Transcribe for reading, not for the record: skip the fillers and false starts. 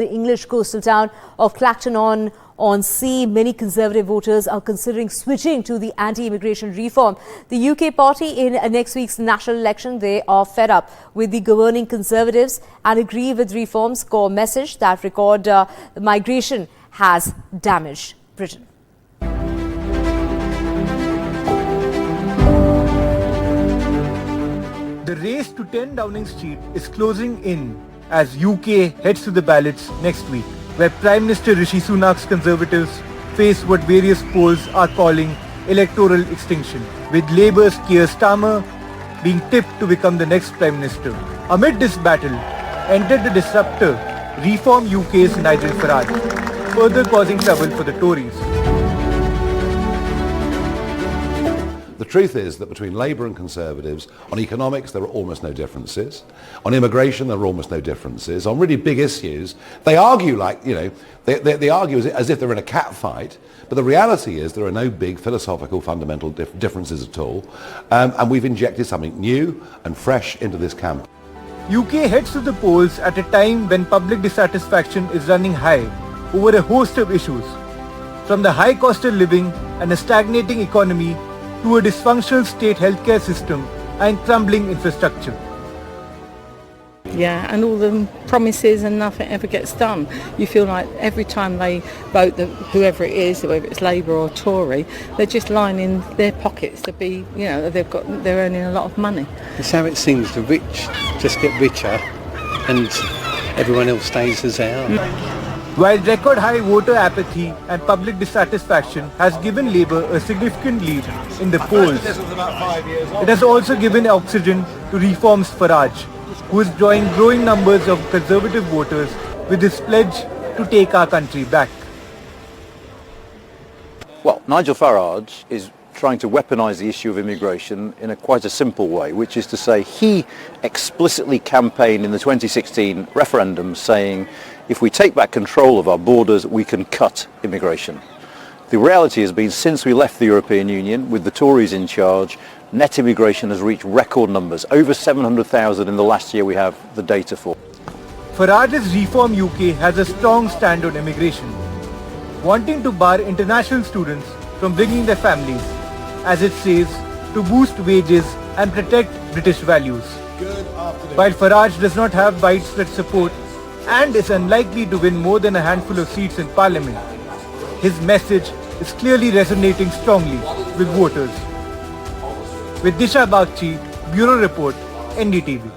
The English coastal town of Clacton-on-Sea, many Conservative voters are considering switching to the anti-immigration reform. The UK party in next week's national election, they are fed up with the governing Conservatives and agree with reform's core message that record migration has damaged Britain. The race to 10 Downing Street is closing in as UK heads to the ballots next week, where Prime Minister Rishi Sunak's Conservatives face what various polls are calling electoral extinction, with Labour's Keir Starmer being tipped to become the next Prime Minister. Amid this battle, entered the disruptor, Reform UK's Nigel Farage, further causing trouble for the Tories. The truth is that between Labour and Conservatives, on economics there are almost no differences. On immigration there are almost no differences. On really big issues, they argue like, they argue as if they're in a cat fight, but the reality is there are no big philosophical fundamental differences at all. And we've injected something new and fresh into this camp. UK heads to the polls at a time when public dissatisfaction is running high over a host of issues, from the high cost of living and a stagnating economy to a dysfunctional state healthcare system and crumbling infrastructure. Yeah, and all the promises and nothing ever gets done. You feel like every time they vote, whoever it is, whether it's Labour or Tory, they're just lining their pockets to be, they're earning a lot of money. It's how it seems, the rich just get richer and everyone else stays as they are. While record high voter apathy and public dissatisfaction has given Labour a significant lead in the polls, it has also given oxygen to Reform's Farage, who is drawing growing numbers of Conservative voters with his pledge to take our country back. Well, Nigel Farage is trying to weaponise the issue of immigration in quite a simple way, which is to say he explicitly campaigned in the 2016 referendum saying, if we take back control of our borders, we can cut immigration. The reality has been, since we left the European Union, with the Tories in charge, net immigration has reached record numbers, over 700,000 in the last year we have the data for. Farage's Reform UK has a strong stand on immigration, wanting to bar international students from bringing their families, as it says, to boost wages and protect British values. While Farage does not have widespread support and is unlikely to win more than a handful of seats in Parliament, his message is clearly resonating strongly with voters. With Dishha Bagchi, Bureau Report, NDTV.